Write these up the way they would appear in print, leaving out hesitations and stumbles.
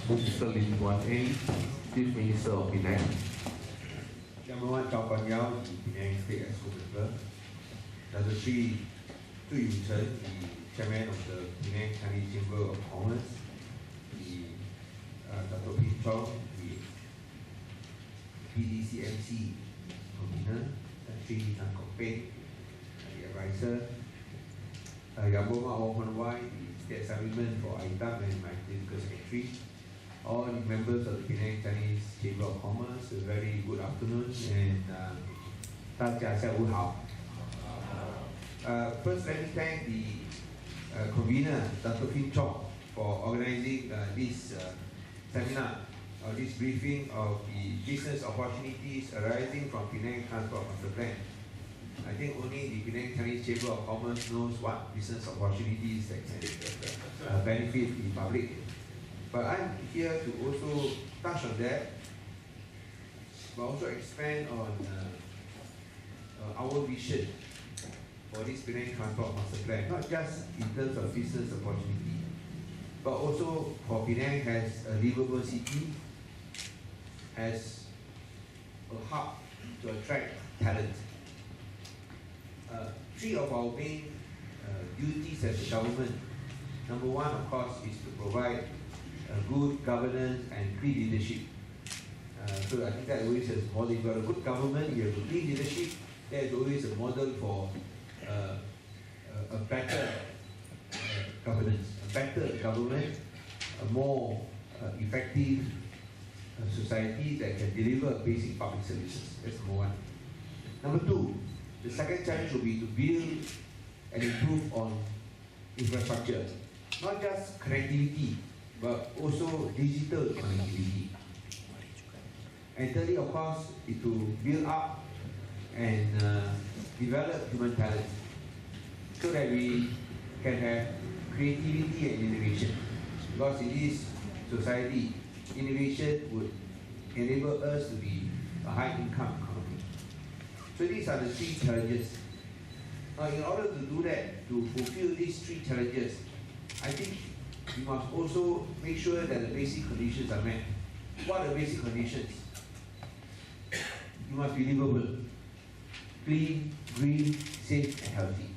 Mr. Lim Guan A, Chief Minister of Penang. Yang Berhormat Chow Guan Yao, the Penang State Exco member. Dr. Sri Tu Yu Chen, the Chairman of the Penang Chinese Chamber of Commerce. Dr. Pin Chong, the PDCMC convener. Sri Tan Kok Peng, the advisor. Yang Berhormat Wong Hon Wai, the State Assemblyman for Aitam and my political secretary. All the members of the Penang Chinese Chamber of Commerce, a very good afternoon and 大家下午好. First, let me thank the convener, Dr. Pin Chong, for organizing this seminar or this briefing of the business opportunities arising from Penang Transport Master Plan. I think only the Penang Chinese Chamber of Commerce knows what business opportunities that can benefit the public. But I'm here to also touch on that, but also expand on our vision for this Penang Transport Master Plan, not just in terms of business opportunity, but also for Penang as a livable city, as a hub to attract talent. Three of our main duties as a government. Number one, of course, is to provide good governance and clean leadership. So I think that always is a model. If you have a good government, you have a clean leadership, that is always a model for a better governance, a better government, a more effective society that can deliver basic public services. That's number one. Number two, the second challenge will be to build and improve on infrastructure, not just connectivity, but also digital connectivity. And thirdly, of course, is to build up and develop human talent so that we can have creativity and innovation. Because in this society, innovation would enable us to be a high-income economy. So these are the three challenges. Now, in order to do that, to fulfill these three challenges, I think we must also make sure that the basic conditions are met. What are the basic conditions? You must be livable, clean, green, safe and healthy.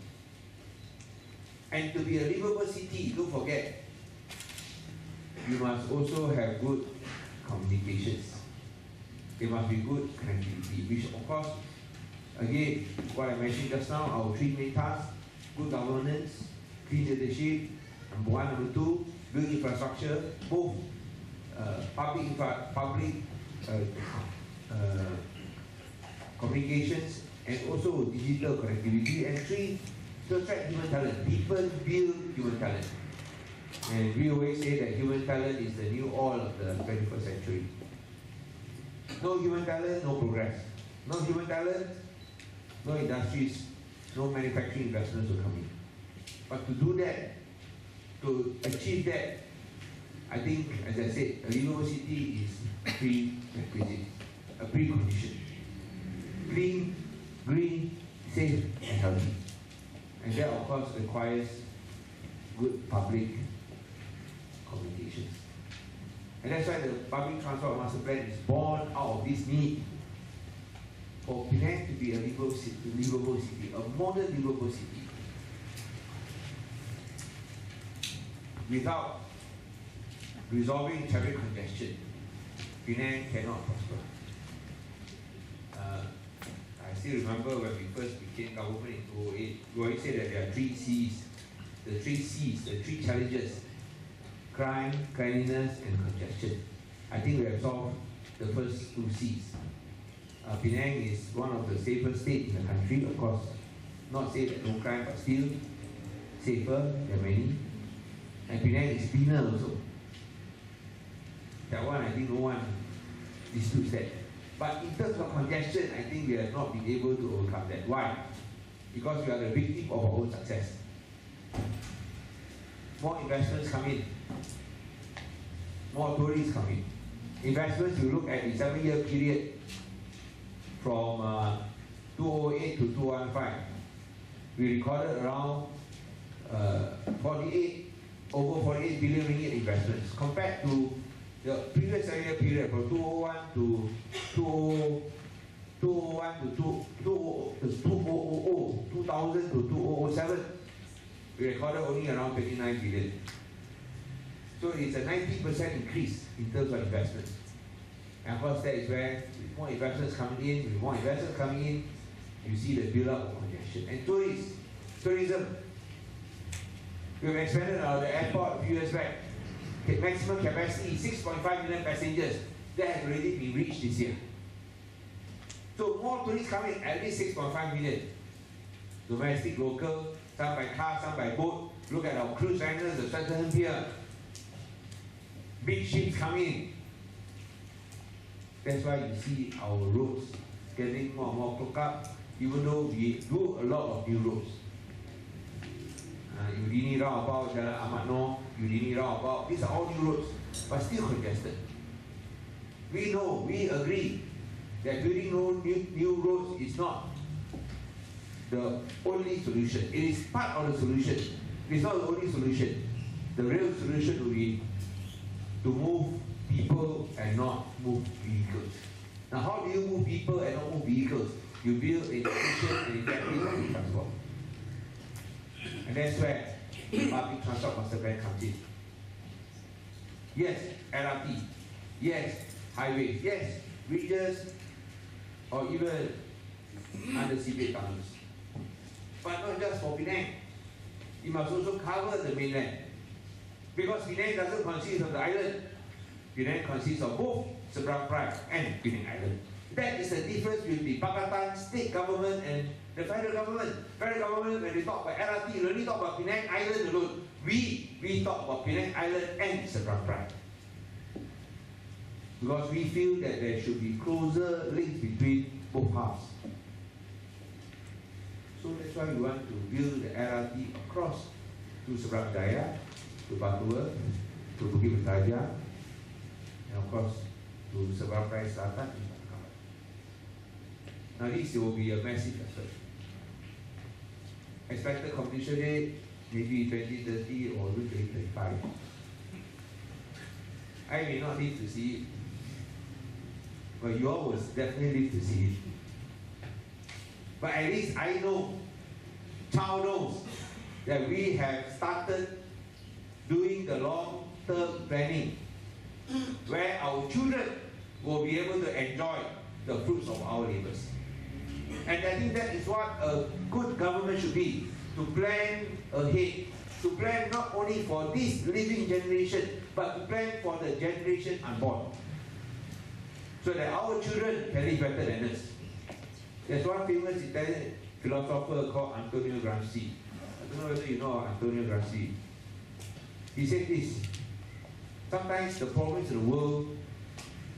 And to be a livable city, don't forget, you must also have good communications. There must be good connectivity, which of course, again, what I mentioned just now, our three main tasks: good governance, clean leadership, number one. Number two, build infrastructure, both public communications and also digital connectivity. And three, to attract human talent. People build human talent. And we always say that human talent is the new oil of the 21st century. No human talent, no progress. No human talent, no industries, no manufacturing investments will come in. But to do that, to achieve that, I think, as I said, a livable city is a prerequisite, a precondition. Clean, green, safe, and healthy. And that, of course, requires good public communications. And that's why the Public Transport Master Plan is born out of this need for Penang to be a livable city, a modern livable city. Without resolving traffic congestion, Penang cannot prosper. I still remember when we first became government in 2008, we always said that there are three C's. The three C's, the three challenges: crime, cleanliness, and congestion. I think we have solved the first two C's. Penang is one of the safest states in the country. Of course, not safe at no crime, but still safer than many. And Penang is cleaner also. That one, I think no one disputes that. But in terms of congestion, I think we have not been able to overcome that. Why? Because we are the victim of our own success. More investments come in. More tourists come in. Investments, you look at the 7-year period from 2008 to 2015, we recorded around over 48 billion ringgit investments, compared to the previous 7-year period from 2001 to 2000 to 2007, we recorded only around 29 billion. So it's a 90% increase in terms of investment. And of course, that is where with more investments coming in, you see the build-up of congestion. And tourism. We've expanded the airport a few years back. Maximum capacity 6.5 million passengers. That has already been reached this year. So more tourists coming, at least 6.5 million. Domestic, local, some by car, some by boat. Look at our cruise liners, the Sutherland Pier. Big ships coming. That's why you see our roads getting more and more clogged up, even though we do a lot of new roads. Udini roundabout, Jalan Ahmad Noor, Udini roundabout, these are all new roads, but still congested. We know, we agree that building new roads is not the only solution. It is part of the solution. It is not the only solution. The real solution will be to move people and not move vehicles. Now, how do you move people and not move vehicles? You build an efficient and effective public transport. And that's where the public transport master plan comes in. Yes, LRT. Yes, highways. Yes, bridges, or even undersea bed tunnels. But not just for Penang. It must also cover the mainland. Because Penang doesn't consist of the island. Penang consists of both Seberang Perai and Penang Island. That is the difference with the Pakatan state government and the federal government. Federal government, when they talk about LRT, they only talk about Penang Island alone. We talk about Penang Island and Seberang Perai. Because we feel that there should be closer links between both halves. So that's why we want to build the LRT across to Seberang Jaya, to Batua, to Bukit Bertaja, and of course to Seberang Perai Selatan. Now this will be a massive effort. Expected completion date maybe 2030 or 2035. I may not live to see it, but you all will definitely live to see it. But at least I know, Chow knows, that we have started doing the long-term planning where our children will be able to enjoy the fruits of our labors. And I think that is what a good government should be, to plan ahead, to plan not only for this living generation, but to plan for the generation unborn, so that our children can live better than us. There's one famous Italian philosopher called Antonio Gramsci. I don't know whether you know Antonio Gramsci. He said this: sometimes the problems in the world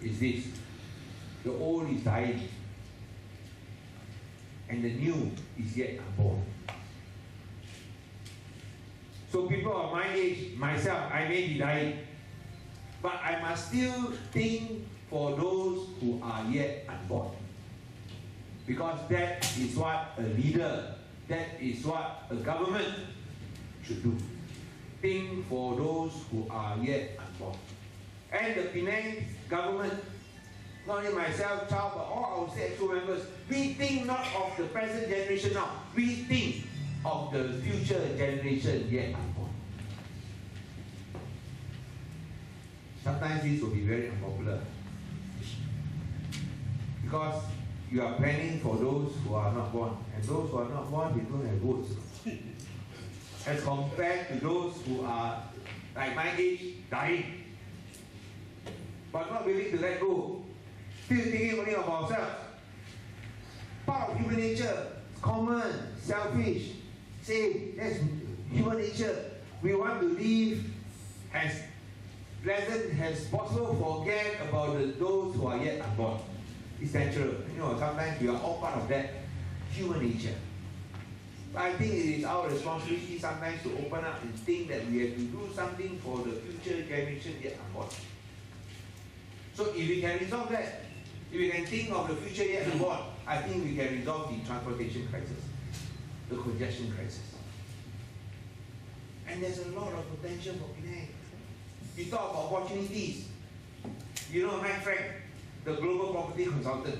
is this: the old is dying, and the new is yet unborn. So people of my age, myself, I may be dying, but I must still think for those who are yet unborn. Because that is what a leader, that is what a government should do. Think for those who are yet unborn. And the Penang government, not only myself, Chow, but all our state exco members, we think not of the present generation now, we think of the future generation yet unborn. Sometimes this will be very unpopular, because you are planning for those who are not born, and those who are not born, they don't have votes. As compared to those who are, like my age, dying, but not willing to let go, still thinking only of ourselves. Part of human nature, it's common, selfish, same, that's human nature. We want to live as pleasant as possible, forget about those who are yet unborn. It's natural. You know, sometimes we are all part of that human nature. But I think it is our responsibility sometimes to open up and think that we have to do something for the future generation yet unborn. So if we can resolve that, if we can think of the future yet unborn, I think we can resolve the transportation crisis, the congestion crisis. And there's a lot of potential for Penang. You talk about opportunities. You know Knight Frank, the global property consultant.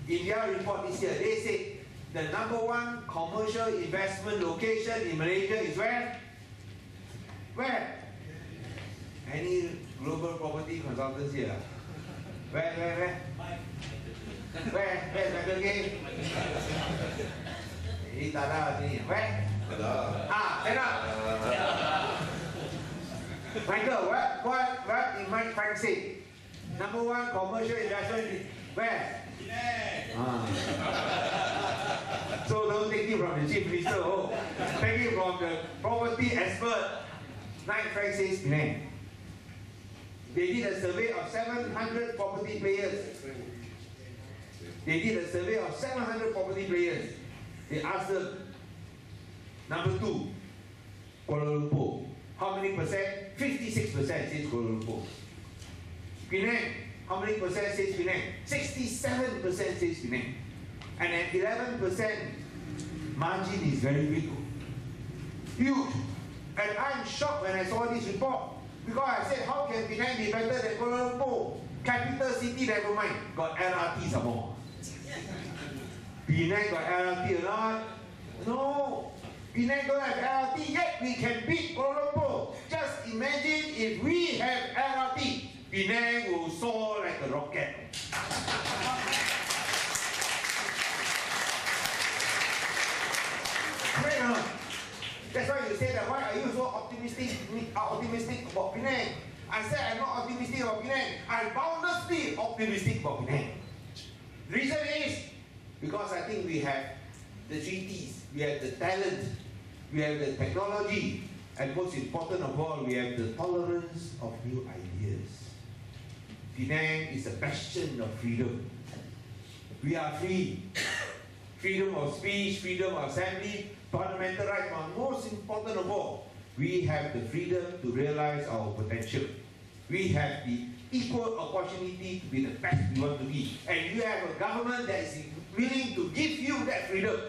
In their report this year, they say the #1 commercial investment location in Malaysia is where? Where? Any global property consultants here? Where? Where's Michael Gay? Ini tak ada sini. Where? Penang. Michael, what did Mike Frank say? #1 commercial investment where? So don't take it from the chief minister. Take it from the property expert. Mike Frank says Penang. They did a survey of 700 property players. They asked them, #2, Kuala Lumpur. How many percent? 56% says Kuala Lumpur. Penang, how many percent says Penang? 67% says Penang. And at 11%, margin is very big. Huge. And I'm shocked when I saw this report. Because I said, how can Penang be better than Kuala Lumpur? Capital city, never mind. Got LRT some more. Penang got LRT or not? No. Penang don't have LRT, yet we can beat Kuala Lumpur. Just imagine if we have LRT, Penang will soar like a rocket. Great, huh? That's why you say that, why are you so optimistic about Penang? I said I'm not optimistic about Penang. I'm boundlessly optimistic about Penang. The reason is because I think we have the treaties, we have the talent, we have the technology, and most important of all, we have the tolerance of new ideas. Penang is a bastion of freedom. We are free. Freedom of speech, freedom of assembly, fundamental rights, but most important of all, we have the freedom to realize our potential. We have the equal opportunity to be the best we want to be. And you have a government that is willing to give you that freedom.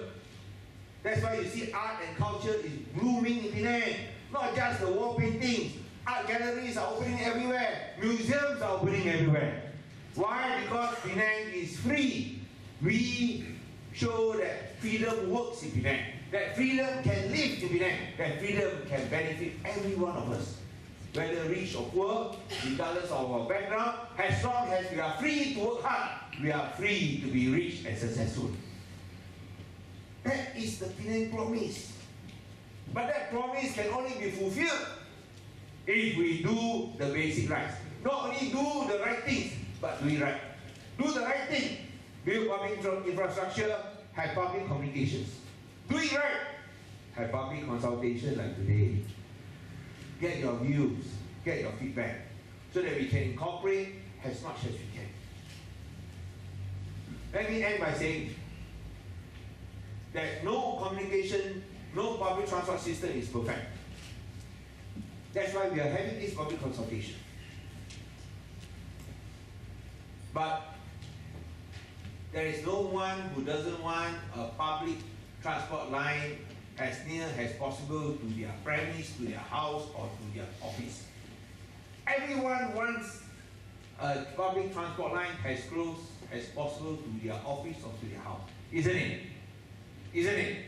That's why you see art and culture is blooming in Penang. Not just the wall paintings. Art galleries are opening everywhere. Museums are opening everywhere. Why? Because Penang is free. We show that freedom works in Penang. That freedom can live in Penang. That freedom can benefit every one of us. Whether rich or poor, regardless of our background, as long as we are free to work hard, we are free to be rich and successful. That is the Penang promise. But that promise can only be fulfilled if we do the basic rights. Not only do the right things, but do it right. Do the right thing. Build public infrastructure, have public communications. Do it right. Have public consultation like today. Get your views, get your feedback, so that we can incorporate as much as we can. Let me end by saying that no communication, no public transport system is perfect. That's why we are having this public consultation. But there is no one who doesn't want a public transport line as near as possible to their premise, to their house, or to their office. Everyone wants a public transport line as close as possible to their office or to their house. Isn't it? Isn't it?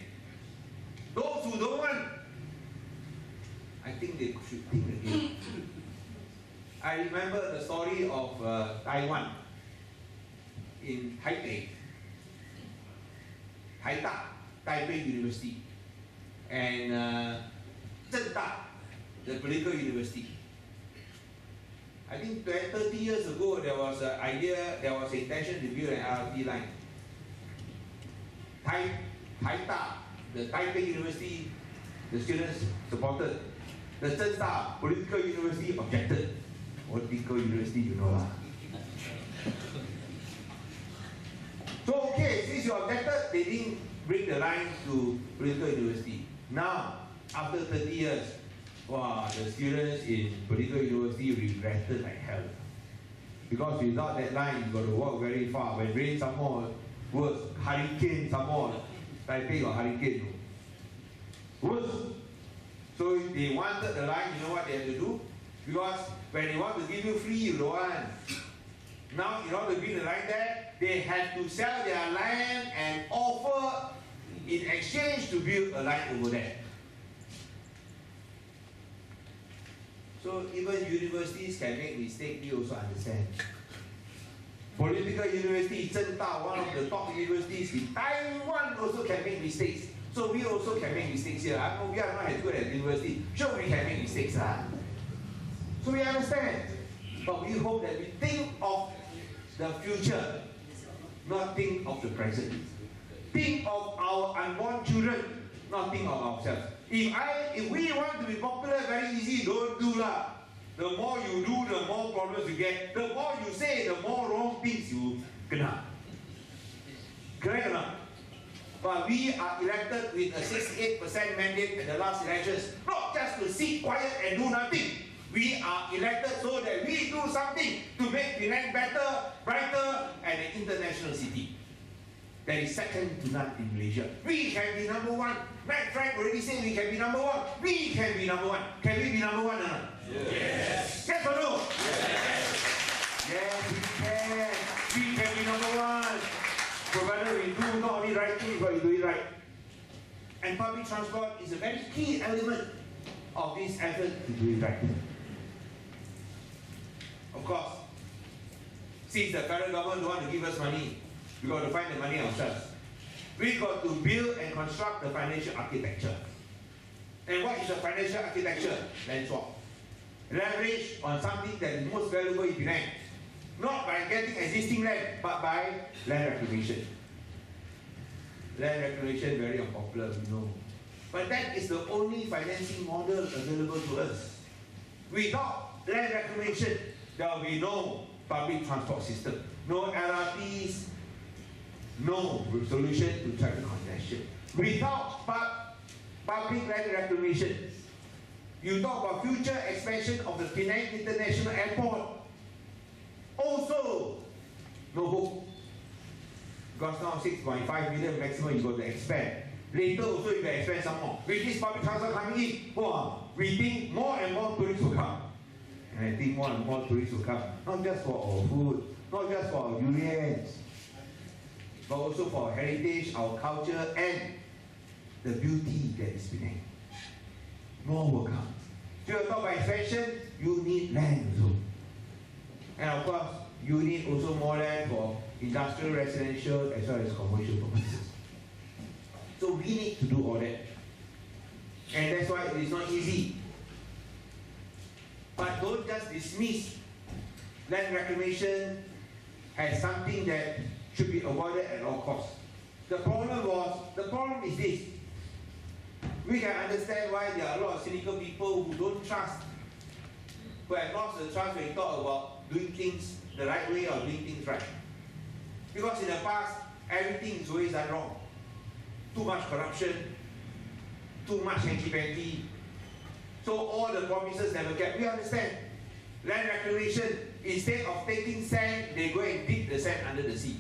Those who don't want, I think they should think again. I remember the story of Taiwan in Taipei University, and Zhengda, the political university. I think 30 years ago there was an idea, there was an intention to build an LRT line. The Taipei University, the students supported. The Zhengda political university objected. Political university, you know lah. So okay, since you objected, they didn't bring the line to political university. Now, after 30 years, wow, the students in political university regretted like hell. Because without that line, you got to walk very far. When rain some more, worse. Hurricane some more. Taipei got hurricane. Worse. So if they wanted the line, you know what they had to do? Because when they want to give you free, you don't want. Now, in order to build a line there, they have to sell their land and offer in exchange to build a line over there. So even universities can make mistakes, we also understand. Political university, Zhengda, one of the top universities in Taiwan, also can make mistakes. So we also can make mistakes here. We are not as good at university. Sure, we can make mistakes. So we understand. But we hope that we think of the future, not think of the present. Think of our unborn children, not think of ourselves. If we want to be popular, very easy, don't do lah. The more you do, the more problems you get. The more you say, the more wrong things you kena. Correct or not? But we are elected with a 68% mandate in the last elections, not just to sit quiet and do nothing. We are elected so that we do something to make Penang better, brighter, and an international city. That is second to none in Malaysia. We can be number one. Matt Frank already said we can be number one. We can be number one. Can we be number one or not? Yes. Yes or no? Yes. Yes, we can. We can be number one. Provided we do not only right things, but we do it right. And public transport is a very key element of this effort to do it right. Of course, since the federal government don't want to give us money, we got to find the money ourselves. We got to build and construct the financial architecture. And what is the financial architecture? Land swap. Leverage on something that is most valuable in Penang. Not by getting existing land, but by land reclamation. Land reclamation very unpopular, we know. But that is the only financing model available to us. Without land reclamation, there will be no public transport system, no LRTs, no solution to traffic congestion. Without public land reclamation, you talk about future expansion of the Penang International Airport. Also, no hope. Because now 6.5 million maximum you got to expand. Later also you can expand some more. With this public transport coming in, we think more and more tourists will come. And I think more and more tourists will come. Not just for our food, not just for our durians, but also for our heritage, our culture, and the beauty that is Penang. More will come. So you talk about expansion, you need land also. And of course, you need also more land for industrial, residential, as well as commercial purposes. So we need to do all that. And that's why it is not easy. But don't just dismiss land reclamation as something that should be avoided at all costs. The problem is this. We can understand why there are a lot of cynical people who don't trust, who have lost the trust when you talk about doing things the right way or doing things right. Because in the past, everything is always done wrong. Too much corruption, too much hanky-panky. So all the promises never kept. We understand. Land reclamation, instead of taking sand, they go and dig the sand under the sea.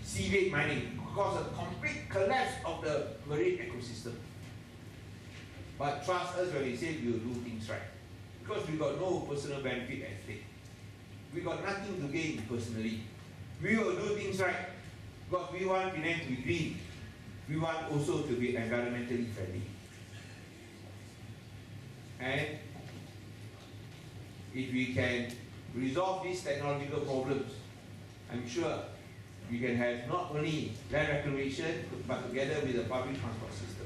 Seabed mining caused a complete collapse of the marine ecosystem. But trust us when we say we will do things right. Because we got no personal benefit at stake. We got nothing to gain personally. We will do things right. Because we want Penang to be green. We want also to be environmentally friendly. And if we can resolve these technological problems, I'm sure we can have not only land reclamation, but together with the public transport system.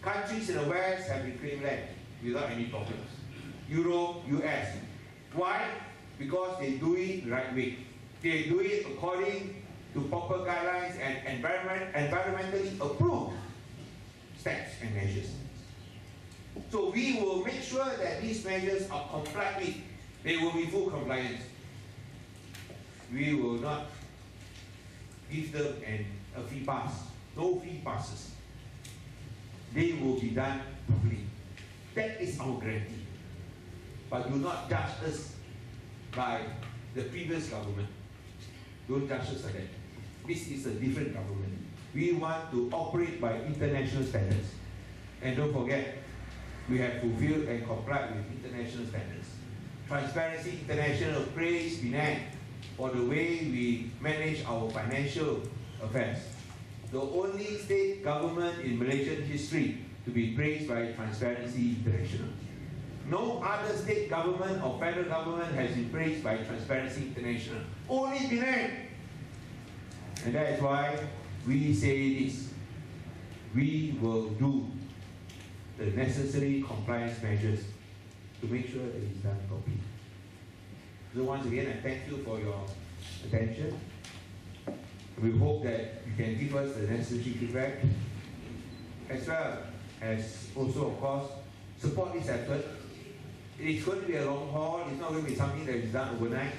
Countries in the West have reclaimed land without any problems. Europe, US. Why? Because they do it the right way. They do it according to proper guidelines and environmentally approved steps and measures. So we will make sure that these measures are complied with. They will be full compliance. We will not give them a free pass. No free passes. They will be done properly. That is our guarantee. But do not judge us by the previous government. Don't judge us like that. This is a different government. We want to operate by international standards. And don't forget, we have fulfilled and complied with international standards. Transparency International praised Penang for the way we manage our financial affairs. The only state government in Malaysian history to be praised by Transparency International. No other state government or federal government has been praised by Transparency International. Only Penang. And that is why we say this. We will do the necessary compliance measures to make sure that it is done properly. So once again, I thank you for your attention. We hope that you can give us the necessary feedback, as well as also, of course, support this effort. It is going to be a long haul. It's not going to be something that is done overnight.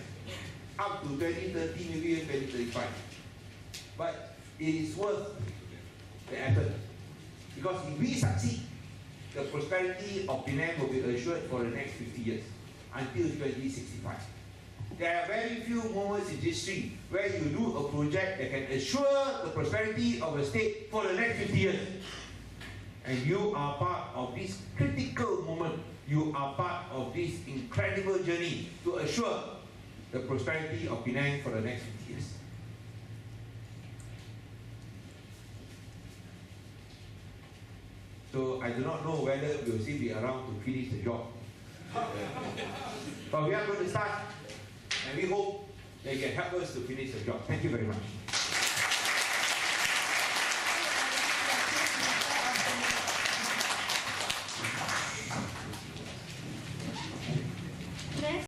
Up to 2030, maybe even 2035. But it is worth the effort. Because if we succeed, the prosperity of Penang will be assured for the next 50 years, until 2065. There are very few moments in history where you do a project that can assure the prosperity of a state for the next 50 years. And you are part of this critical moment. You are part of this incredible journey to assure the prosperity of Penang for the next 50 years. So I do not know whether we will still be around to finish the job. But we are going to start, and we hope that you can help us to finish the job. Thank you very much.